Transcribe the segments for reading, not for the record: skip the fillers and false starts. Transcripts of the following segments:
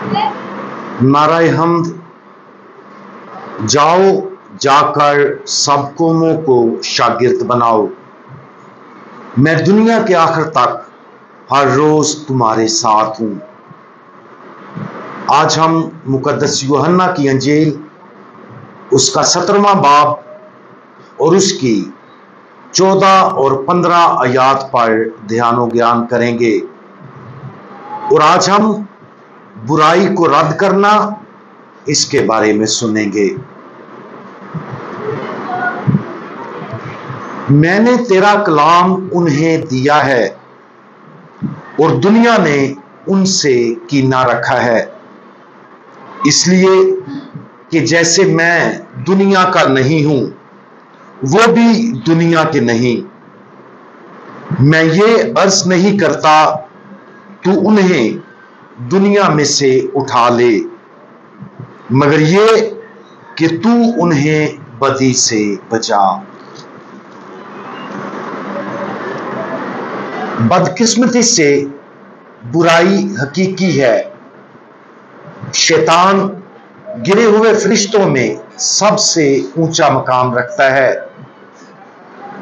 नाराए हम्द। जाओ जाकर सब कौमों को शागिर्द बनाओ। मैं दुनिया के आखिर तक हर रोज तुम्हारे साथ हूं। आज हम मुकद्दस यूहन्ना की अंजील उसका 17वां बाब और उसकी 14 और 15 आयात पर ध्यान और ज्ञान करेंगे। और आज हम बुराई को रद्द करना इसके बारे में सुनेंगे। मैंने तेरा कलाम उन्हें दिया है और दुनिया ने उनसे कीना रखा है, इसलिए कि जैसे मैं दुनिया का नहीं हूं वो भी दुनिया के नहीं। मैं ये अर्ज नहीं करता तू उन्हें दुनिया में से उठा ले, मगर ये कि तू उन्हें बदी से बचा। बदकिस्मती से बुराई हकीकी है। शैतान गिरे हुए फरिश्तों में सबसे ऊंचा मकाम रखता है,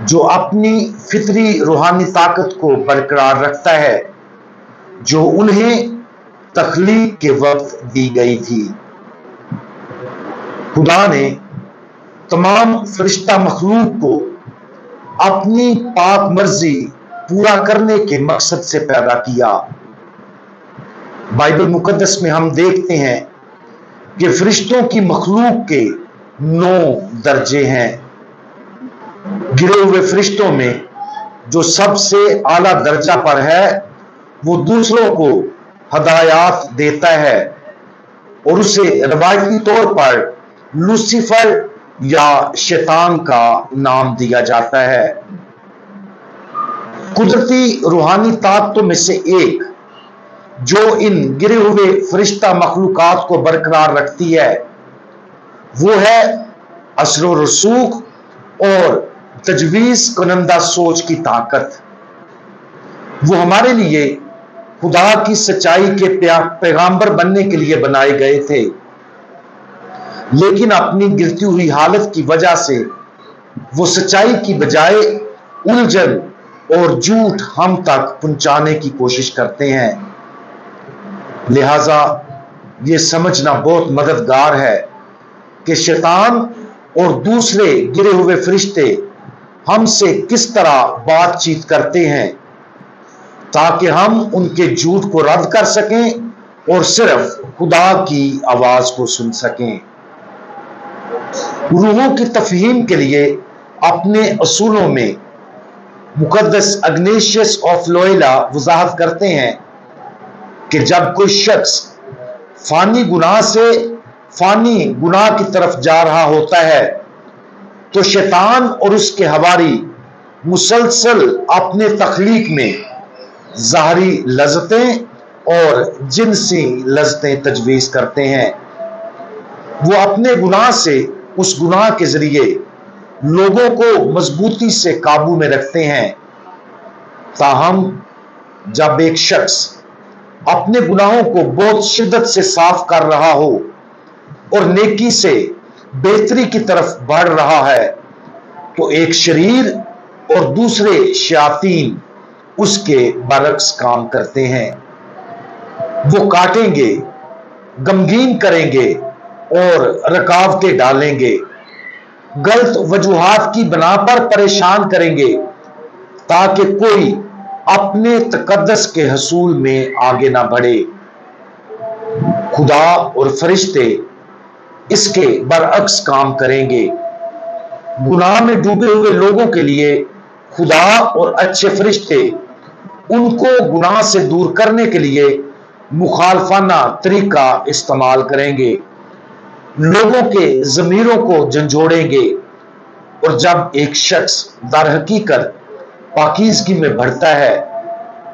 जो अपनी फितरी रूहानी ताकत को बरकरार रखता है जो उन्हें तख्लीक के वक्त दी गई थी। खुदा ने तमाम फरिश्ता मखलूक को अपनी पाक मर्जी पूरा करने के मकसद से पैदा किया। बाइबल मुकद्दस में हम देखते हैं कि फरिश्तों की मखलूक के 9 दर्जे हैं। गिरे हुए फरिश्तों में जो सबसे आला दर्जा पर है वो दूसरों को हदायत देता है और उसे रवायती तौर पर लूसीफर या शैतान का नाम दिया जाता है। कुदरती रूहानी ताकतों में से एक जो इन गिरे हुए फरिश्ता मखलूकात को बरकरार रखती है वो है असर व रसूख और तजवीज कुनंदा सोच की ताकत। वो हमारे लिए खुदा की सच्चाई के पैगाम्बर बनने के लिए बनाए गए थे, लेकिन अपनी गिरती हुई हालत की वजह से वो सच्चाई की बजाय उलझन और झूठ हम तक पहुंचाने की कोशिश करते हैं। लिहाजा ये समझना बहुत मददगार है कि शैतान और दूसरे गिरे हुए फरिश्ते हमसे किस तरह बातचीत करते हैं ताकि हम उनके झूठ को रद्द कर सकें और सिर्फ खुदा की आवाज को सुन सकें। रूहों की तफहीम के लिए अपने असूलों में मुकद्दस इग्नेशियस ऑफ लोयोला वजाहत करते हैं कि जब कोई शख्स फानी गुनाह से फानी गुनाह की तरफ जा रहा होता है तो शैतान और उसके हवारी मुसलसल अपने तख्लीक में ज़ाहरी लज़्ज़तें और जिनसी लज़्ज़तें तजवीज़ करते हैं। वो अपने गुनाह से उस गुनाह के जरिए लोगों को मजबूती से काबू में रखते हैं। ताहम जब एक शख्स अपने गुनाहों को बहुत शिद्दत से साफ कर रहा हो और नेकी से बेहतरी की तरफ बढ़ रहा है तो एक शरीर और दूसरे शयातीन उसके बरक्स काम करते हैं। वो काटेंगे, गमगीन करेंगे और रुकावटें डालेंगे, गलत वजूहात की बना पर परेशान करेंगे ताकि कोई अपने तकद्दस के हसूल में आगे ना बढ़े। खुदा और फरिश्ते इसके बरअक्स काम करेंगे। गुनाह में डूबे हुए लोगों के लिए खुदा और अच्छे फरिश्ते उनको गुनाह से दूर करने के लिए मुखालफाना तरीका इस्तेमाल करेंगे, लोगों के ज़मीरों को झंझोड़ेंगे। और जब एक शख्स दर हकीकत पाकीज़गी में बढ़ता है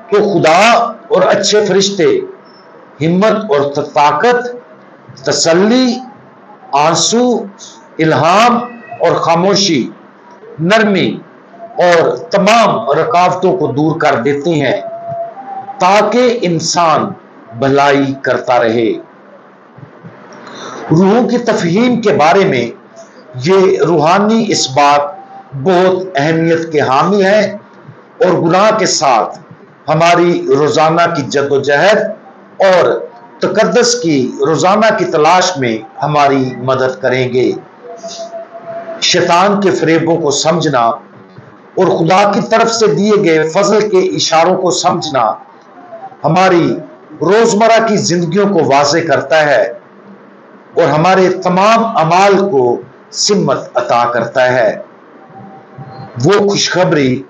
तो खुदा और अच्छे फरिश्ते हिम्मत और ताकत, तसल्ली, आंसू, इल्हाम और खामोशी, नरमी और तमाम रुकावटों को दूर कर देते हैं ताकि इंसान भलाई करता रहे। रूहों की तफहीम के बारे में ये रूहानी इस बात बहुत अहमियत के हामी है और गुनाह के साथ हमारी रोजाना की जद्दोजहद और तकद्दस की रोजाना की तलाश में हमारी मदद करेंगे। शैतान के फरेबों को समझना और खुदा की तरफ से दिए गए फजल के इशारों को समझना हमारी रोजमर्रा की जिंदगियों को वाज़े करता है और हमारे तमाम अमाल को सिम्मत अता करता है। वो खुशखबरी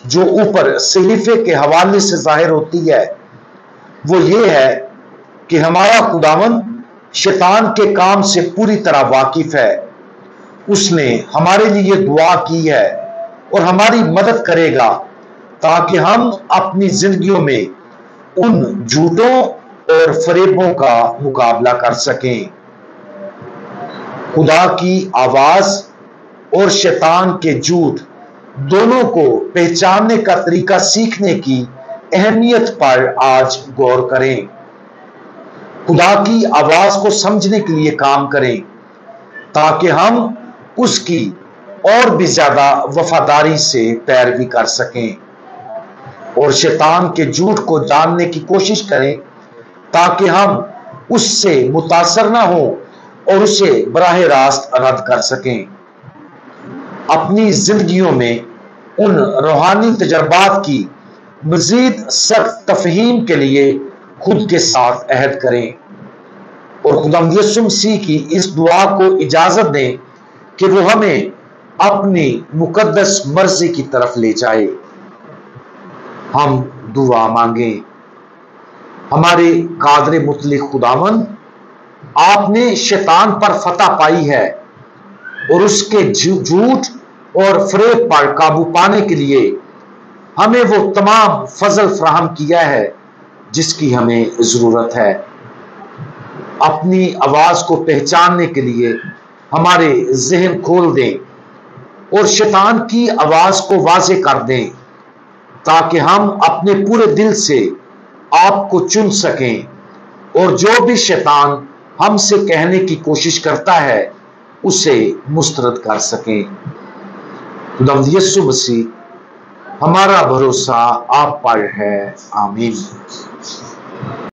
जो ऊपर सहीफे के हवाले से जाहिर होती है वो ये है कि हमारा खुदावंद शैतान के काम से पूरी तरह वाकिफ है। उसने हमारे लिए दुआ की है और हमारी मदद करेगा ताकि हम अपनी जिंदगियों में उन झूठों और फरेबों का मुकाबला कर सकें। खुदा की आवाज और शैतान के झूठ दोनों को पहचानने का तरीका सीखने की अहमियत पर आज गौर करें। खुदा की आवाज को समझने के लिए काम करें ताकि हम उसकी और भी ज्यादा वफादारी से पैरवी कर सकें और शैतान के झूठ को जानने की कोशिश करें ताकि हम उससे मुतासर ना हो और उसे बराह रास्त रद्द कर सकें। अपनी जिंदगियों में उन रूहानी तजर्बात की मजीद सख्त तफहीम के लिए खुद के साथ अहद करें और खुदावंद यीशु मसीह की इस दुआ को इजाजत दें कि वो हमें अपनी मुकद्दस मर्जी की तरफ ले जाए। हम दुआ मांगे। हमारे कादर मुतलिक खुदावंद, आपने शैतान पर फतह पाई है और उसके झूठ और फरेब पर काबू पाने के लिए हमें वो तमाम फजल फराहम किया है जिसकी हमें जरूरत है। अपनी आवाज को पहचानने के लिए हमारे जहन खोल दें और शैतान की आवाज को वाजे कर दें ताकि हम अपने पूरे दिल से आपको चुन सकें और जो भी शैतान हमसे कहने की कोशिश करता है उसे मुस्तरद कर सकें। खुदावंद यीशु मसीह, हमारा भरोसा आप पर है। आमीन।